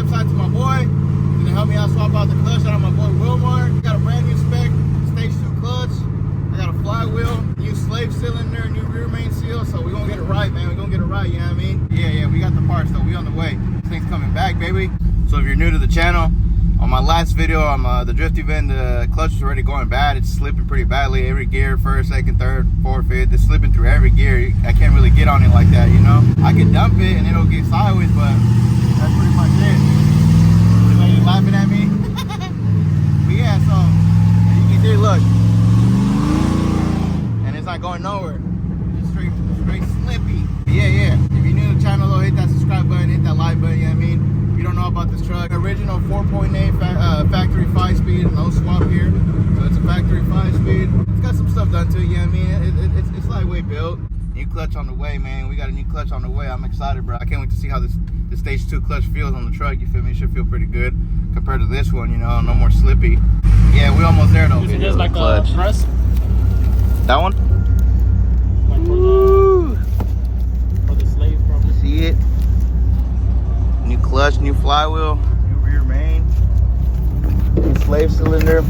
left side to my boy. He's gonna help me out swap out the clutch. Shout out my boy Wilmar. Got a brand new spec, stage 2 clutch. I got a flywheel, new slave cylinder, new rear main seal. So we're gonna get it right, man. We're gonna get it right, you know what I mean? Yeah, we got the parts though. We on the way. This thing's coming back, baby. So if you're new to the channel, on my last video on the drift event, the clutch was already going bad. It's slipping pretty badly. Every gear, first, second, third, fourth, fifth, it's slipping through every gear. I can't really get on it like that, you know? I can dump it and it'll get sideways, but that's pretty much it. You laughing at me? But yeah, so you can see, look. And it's not going nowhere. Just straight slippy. But yeah. If you're new to the channel though, hit that subscribe button, hit that like button, you know what I mean? You don't know about this truck. Original 4.8 factory 5-speed, no swap here. So it's a factory 5-speed. It's got some stuff done to it, you know what I mean? It's lightweight built. New clutch on the way, man. We got a new clutch on the way. I'm excited, bro. I can't wait to see how this stage 2 clutch feels on the truck. You feel me? It should feel pretty good compared to this one, you know, no more slippy. Yeah, we almost there though. Is it just like a press? That one? Like for the slave, probably. See it? New clutch, new flywheel, new rear main, new slave cylinder.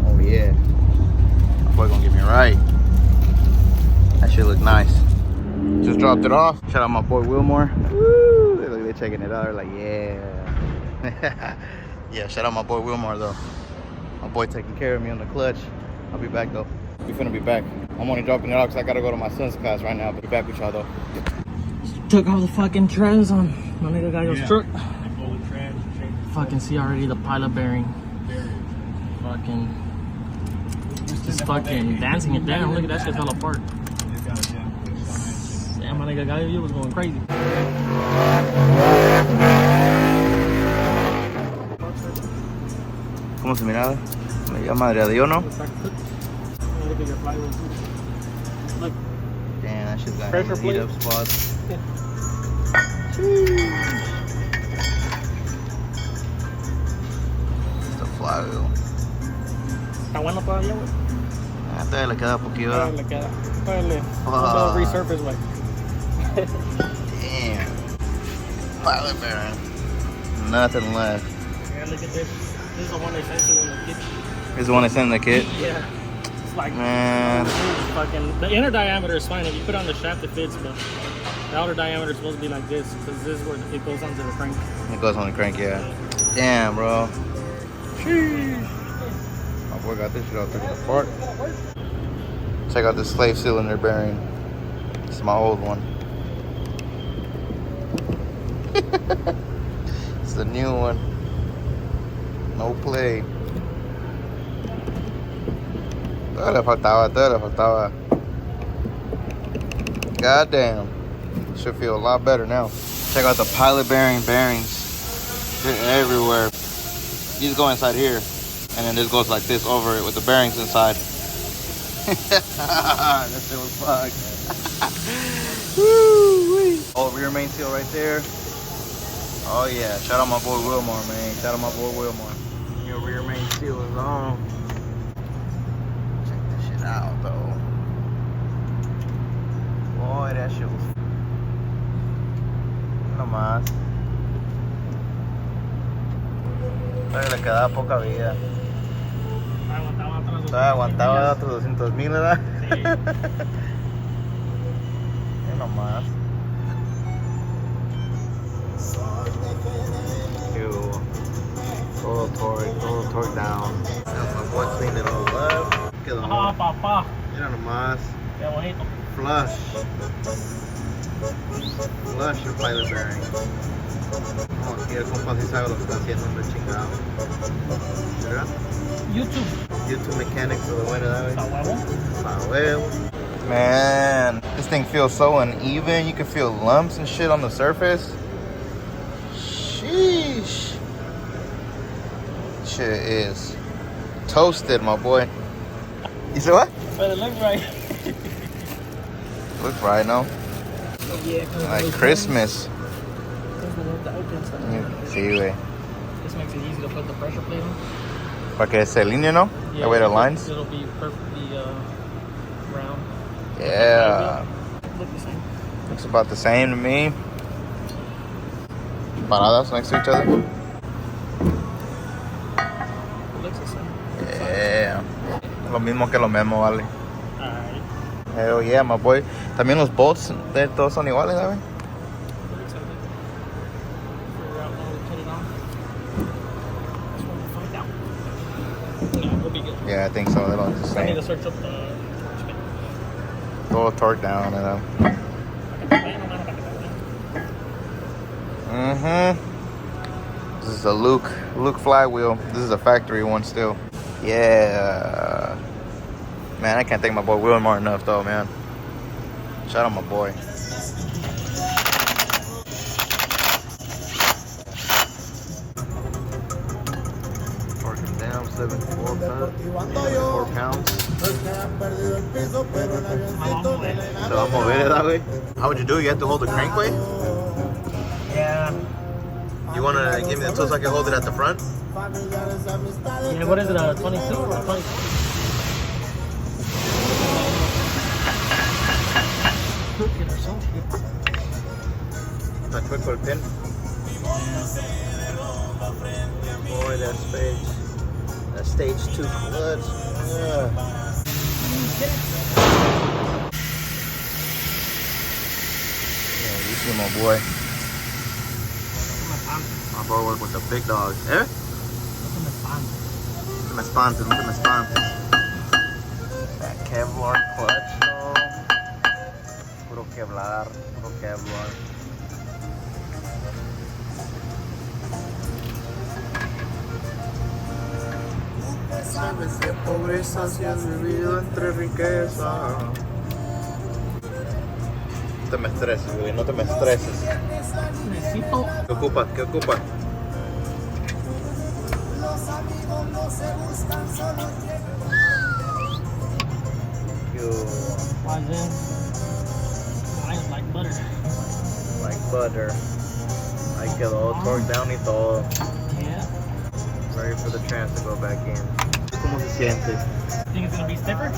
Oh yeah. My boy gonna get me right. That shit look nice. Just dropped it off. Shout out my boy Wilmore. Woo! Look, they're checking it out. They're like, yeah. Yeah, shout out my boy Wilmore though. My boy taking care of me on the clutch. I'll be back though. We finna be back. I'm only dropping it off because I gotta go to my son's class right now. But be back with y'all though. Took all the fucking trans on my nigga Gallo's truck. Fucking see already the pilot bearing. Fucking just fucking dancing it down. Look at that shit fell apart. Damn, my nigga Gallo was going crazy. ¿Cómo se miraba? Me llama madre de yo, ¿no? Look. Damn, that shit's got Pressure heat plate. up spots. It's the flywheel. ¿Está bueno todavía, güey? Ah, todavía le queda poquito, ¿verdad? Le queda. Todavía le resurface, güey. Damn. Pilot bearing. Nothing left. Yeah, look at this. This is the one they sent in the kit. This is the one they sent in the kit? Yeah. It's like, man. Fucking, the inner diameter is fine. If you put it on the shaft, it fits, but the outer diameter is supposed to be like this, because this is where it goes onto the crank. It goes on the crank, yeah. Damn, bro. Sheesh. My boy got this shit all taken apart. Check out this slave cylinder bearing. This is my old one. It's the new one. No play. Todavía le faltaba. God damn. Should feel a lot better now. Check out the pilot bearings. They're everywhere. These go inside here. And then this goes like this over it with the bearings inside. That shit was fucked. Woo-wee. Oh, rear main seal right there. Oh yeah, shout out my boy Wilmore, man. Shout out my boy Wilmore. Your rear main seal is on. Check this shit out though. Boy, that shit was no más. Todavía le quedaba poca vida. Todavía aguantaba otros 200,000, ¿verdad? Sí. No más. Todo torque down. My boy cleaned it all up. Ah, papá. Mira nomás. Qué bonito. Flush your pilot bearing. Oh, aquí el compa sí sabe lo que está haciendo, hombre chingado. ¿Verdad? YouTube mechanics of the winner, that way. Man, this thing feels so uneven. You can feel lumps and shit on the surface. Sheesh. Shit is toasted, my boy. You said what? But it looks right. Looks right, no? Yeah, like Christmas. Sí, güey. This makes it easy to put the pressure plate on. Para que se alinee, ¿no? Yeah, that way the lines. It'll be perfectly round. Yeah. Look the same. Looks about the same to me. separadas next to each other. Looks the same. Yeah. Lo mismo que lo mismo, vale. Alright. Hell yeah, my boy. También los bolts de todos son iguales, ¿sabes? Looks like it. Figure out when we put it on. That's when we find out. Yeah, we'll be good. Yeah, I think so. They're all the I need to same. search up the spin. Todo torque down and This is a Luke flywheel. This is a factory one still. Yeah. Man, I can't thank my boy Wilmar enough though, man. Shout out my boy. Torquing down 74 pounds. So I'm gonna hit it that way. How would you do it? You have to hold the crank weight? Yeah. You wanna give me the tool so I can hold it at the front? Yeah, what is it, 22 or 20? Not quick for a pin. Boy, that stage 2 clutch. Yeah, you see my boy. My boy work with the big dog. Eh? Look at my sponsors. That Kevlar clutch, though. Puro Kevlar. Sabes que pobreza si has vivido entre riqueza. No te me estreses, güey, no te me estreses. Necesito. ¿Qué ocupas? Los amigos no se buscan, solo Why is like butter. Like butter. Ahí quedó, torque down y todo. Yeah. Ready for the trans to go back in. ¿Cómo se siente? Think it's gonna be stiffer?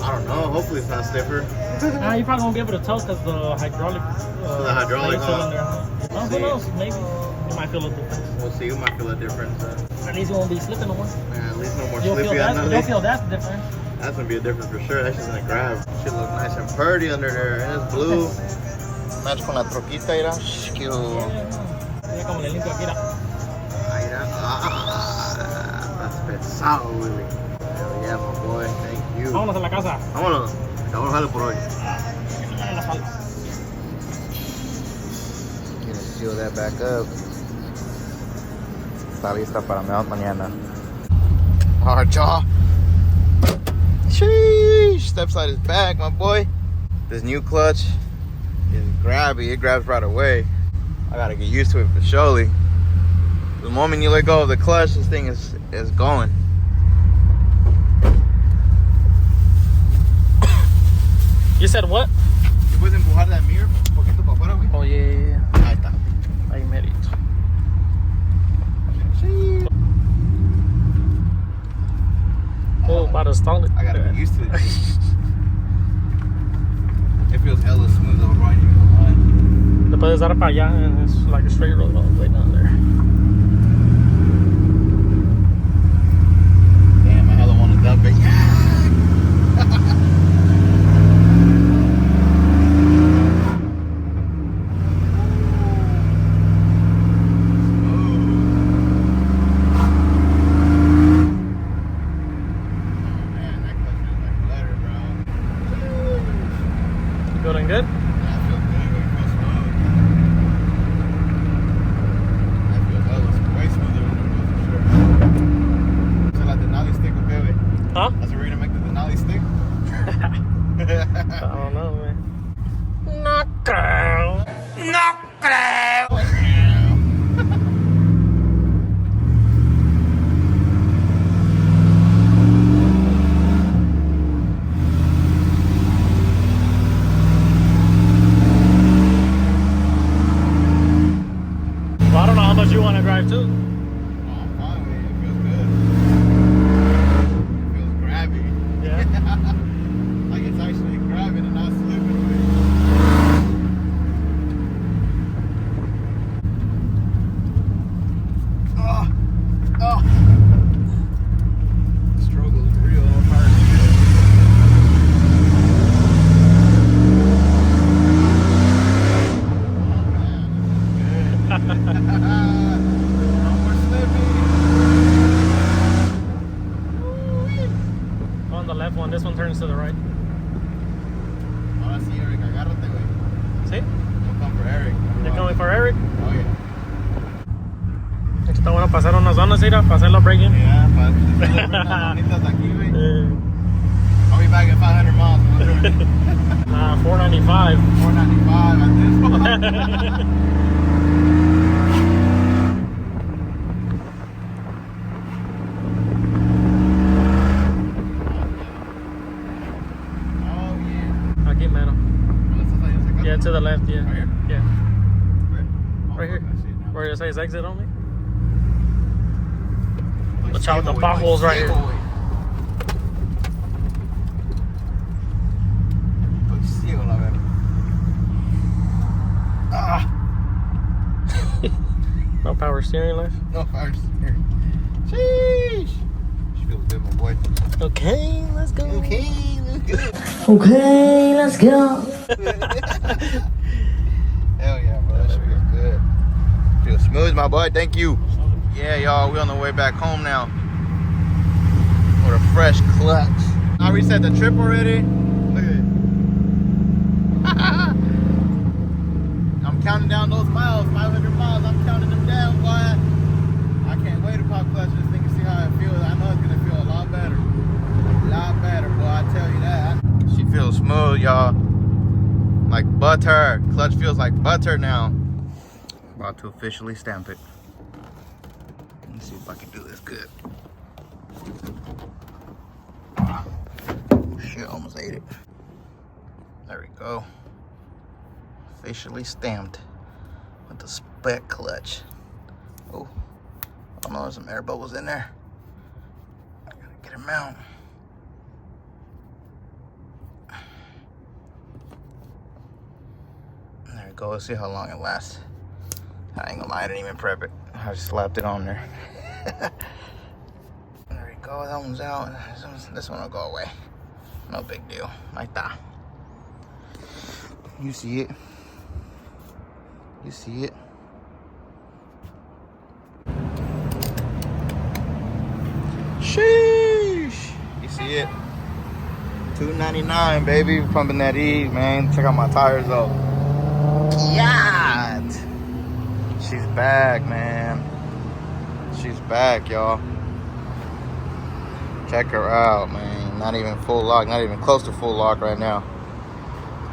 I don't know, hopefully it's not stiffer. Nah, you probably won't be able to tell because the hydraulic. The hydraulic, blades are in there, huh? Oh, who knows? Maybe you might feel a difference. We'll see, you might feel a difference. At least you won't be slipping no more. Yeah, at least no more You'll slippy on you'll feel that's different. That's gonna be a difference for sure. That's just gonna grab. Shit look nice and purty under there. And it's blue. Match con la troquita, mira. Cute. Mira como le limpio aquí, mira. Mira. That's pesado, Willy. Hell yeah, my boy. Thank you. Vámonos a la casa. Vámonos. Acabamos de dejarlo por hoy. En la espalda. Gonna seal that back up. Está lista para mañana. Hard jaw. Sheesh. Step side is back, my boy. This new clutch is grabby. It grabs right away. I gotta get used to it for surely. The moment you let go of the clutch, this thing is going. You said what? ¿You puedes empujar that mirror un poquito para afuera, güey? Oh yeah. Ahí está. Ahí merito. Sí. Oh, about to stall it. I gotta get used to it. It feels hella smooth though, right? You know why? Le puedes dar para allá and it's like a straight road all the way down there. Damn, I hella wanna dump it. Yeah! Feeling good? Huh? That's what we're gonna make the Denali stick? I don't know, man. No creo. No creo. Well, I don't know how much you want to drive too. Está bueno pasar unas zonas, ir a pasar la break-in. Yeah, but I'll be back at 500 miles. Nah, 495. 495 at this point. Aquí mero. Yeah, to the left, yeah. Right here? Yeah. Right here. I see it now. Where it says exit only? Watch out with the potholes right here. Ah, No power steering left. no power steering. Sheesh. She feels good, my boy. Okay, let's go. Okay, let's go. Okay, let's go. Hell yeah, bro. That shit feels good. Feels smooth, my boy. Thank you. Yeah, y'all. We on the way back home now. With a fresh clutch. I reset the trip already. Look at it. I'm counting down those miles. 500 miles. I'm counting them down, boy. I can't wait to pop clutch this thing and see how it feels. I know it's gonna feel a lot better. A lot better, boy. I tell you that. She feels smooth, y'all. Like butter. Clutch feels like butter now. About to officially stamp it. Let me see if I can do this good. Oh shit, almost ate it. There we go. Officially stamped with the spec clutch. Oh, I know there's some air bubbles in there. I gotta get them out. There we go. Let's see how long it lasts. I ain't gonna lie, I didn't even prep it. I just slapped it on there. There we go. That one's out. This one will go away. No big deal. Like that. You see it. You see it. Sheesh. You see it. $2.99, baby. Pumping that E, man. Check out my tires though. Yeah. She's back, man. She's back, y'all. Check her out, man. Not even full lock. Not even close to full lock right now.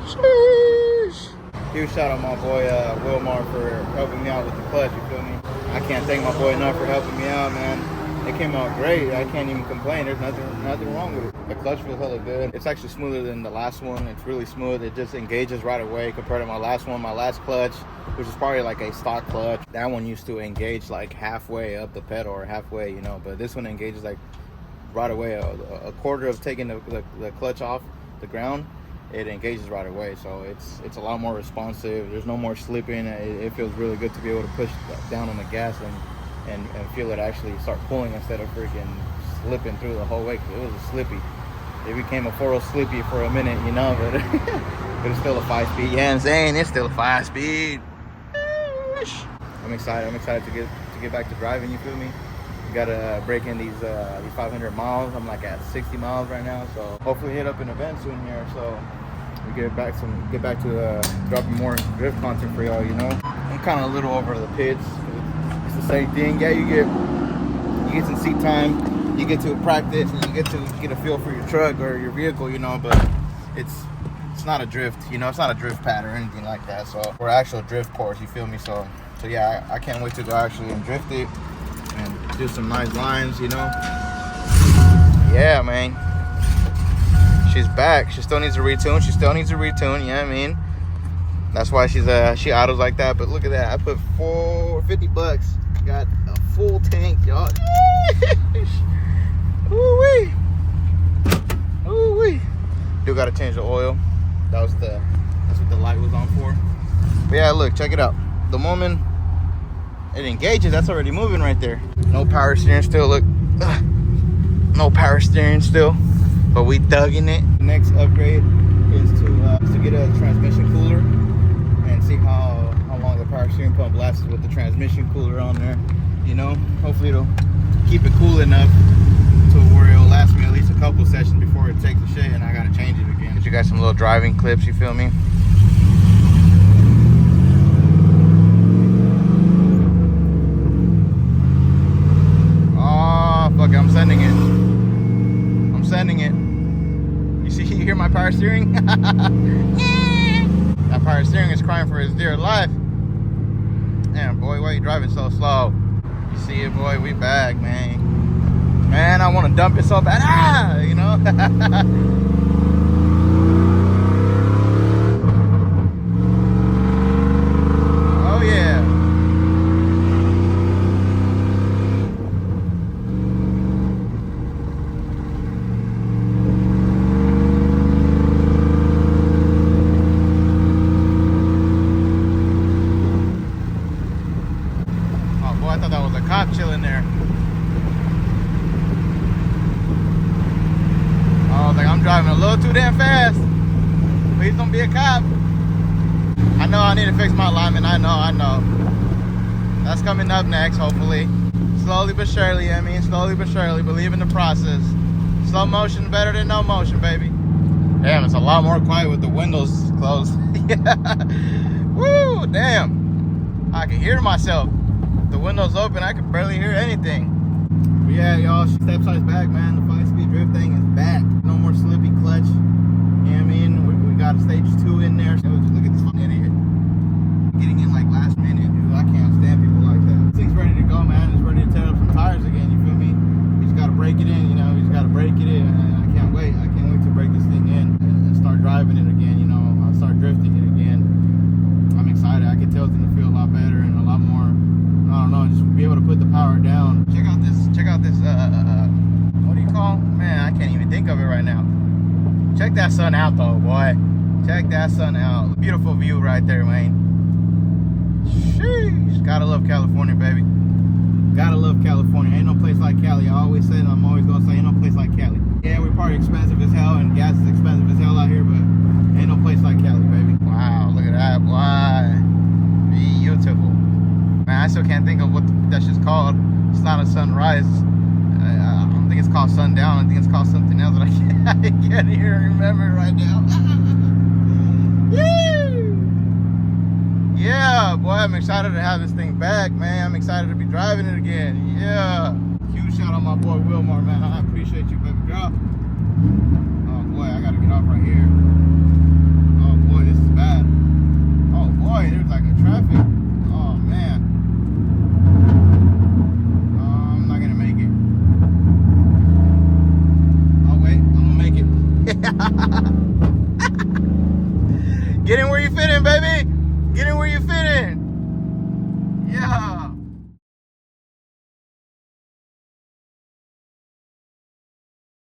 Sheesh. Huge shout out my boy Wilmar for helping me out with the clutch, you feel me? I can't thank my boy enough for helping me out, man. It came out great. I can't even complain. There's nothing wrong with it. The clutch feels hella good. It's actually smoother than the last one. It's really smooth. It just engages right away compared to my last one. My last clutch, which is probably like a stock clutch, that one used to engage like halfway up the pedal or halfway, you know, but this one engages like right away. A quarter of taking the clutch off the ground, it engages right away. So it's a lot more responsive. There's no more slipping. It feels really good to be able to push down on the gas and feel it actually start pulling instead of freaking slipping through the whole way, because it was a slippy. It became a 4.0 slippy for a minute, you know, but but it's still a 5-speed. You know what I'm saying? It's still a 5-speed. I'm excited to get back to driving, you feel me? Gotta break in these 500 miles. I'm like at 60 miles right now, so hopefully hit up an event soon here, so we get back to dropping more drift content for y'all, you know. I'm kind of a little over the pits. It's the same thing. Yeah, you get some seat time, you get to practice, and you get a feel for your truck or your vehicle, you know, but it's not a drift, you know, it's not a drift pad or anything like that. So we're actual drift course, you feel me? So yeah, I can't wait to go actually and drift it and do some nice lines, you know. Yeah, man. She's back. She still needs to retune. You know what I mean? That's why she autos like that. But look at that. I put $50. Got a full tank, y'all. Ooh-wee. Ooh-wee. Do gotta change the oil. That's what the light was on for. But yeah, look, check it out. The moment it engages, that's already moving right there. No power steering still, look. No power steering still, but we thugging it. The next upgrade is to get a transmission cooler and see how long the power steering pump lasts with the transmission cooler on there. You know, hopefully it'll keep it cool enough to where it'll last me at least a couple sessions before it takes the shit and I gotta change it again. Get you guys some little driving clips, you feel me? power steering. That power steering is crying for his dear life. Damn, boy, why you driving so slow? You see it, boy, we back, man. Man, I want to dump it so bad. Ah, you know? Oh, yeah. Oh, boy, I thought that was a cop chilling there. I'm driving a little too damn fast. Please don't be a cop. I know I need to fix my alignment. I know. That's coming up next, hopefully. Slowly but surely, I mean, slowly but surely. Believe in the process. Slow motion better than no motion, baby. Damn, it's a lot more quiet with the windows closed. Yeah. Woo, damn. I can hear myself. The windows open, I can barely hear anything. But yeah, y'all, step size back, man. The 5-speed drift thing is back. No more slippy clutch. You know what I mean? We got a stage 2 in there. So just look at this fucking idiot. Getting in like last minute, dude. I can't stand people like that. This thing's ready to go, man. It's ready to tear up some tires again. You feel me? We just gotta break it in, you know. We just gotta break it in. I can't wait. I can't wait to break this thing in and start driving it again, you know. I'll start drifting it again. I'm excited. I can tell it's gonna feel a lot better and a lot more, I don't know, just be able to put the power down. Check out this, what do you call? Man, I can't even think of it right now. Check that sun out though, boy. Check that sun out. Beautiful view right there, man. Sheesh. Gotta love California, baby. Gotta love California. Ain't no place like Cali. I always say, and I'm always gonna say, ain't no place like Cali. Yeah, we're probably expensive as hell, and gas is expensive as hell out here, but ain't no place like Cali, baby. Wow, look at that, boy. Beautiful. Man, I still can't think of what that shit's called. It's not a sunrise. I don't think it's called sundown. I think it's called something else that I can't even remember right now. Yeah, boy, I'm excited to have this thing back, man. I'm excited to be driving it again. Yeah. Huge shout out my boy Wilmar, man. I appreciate you, baby girl. Oh boy, I gotta get off right here. Oh boy, this is bad. Oh boy, there's like a traffic. Oh man. I'm not gonna make it. Oh wait, I'm gonna make it. Get in where you fit in, baby. Get in where you fit in. Yeah.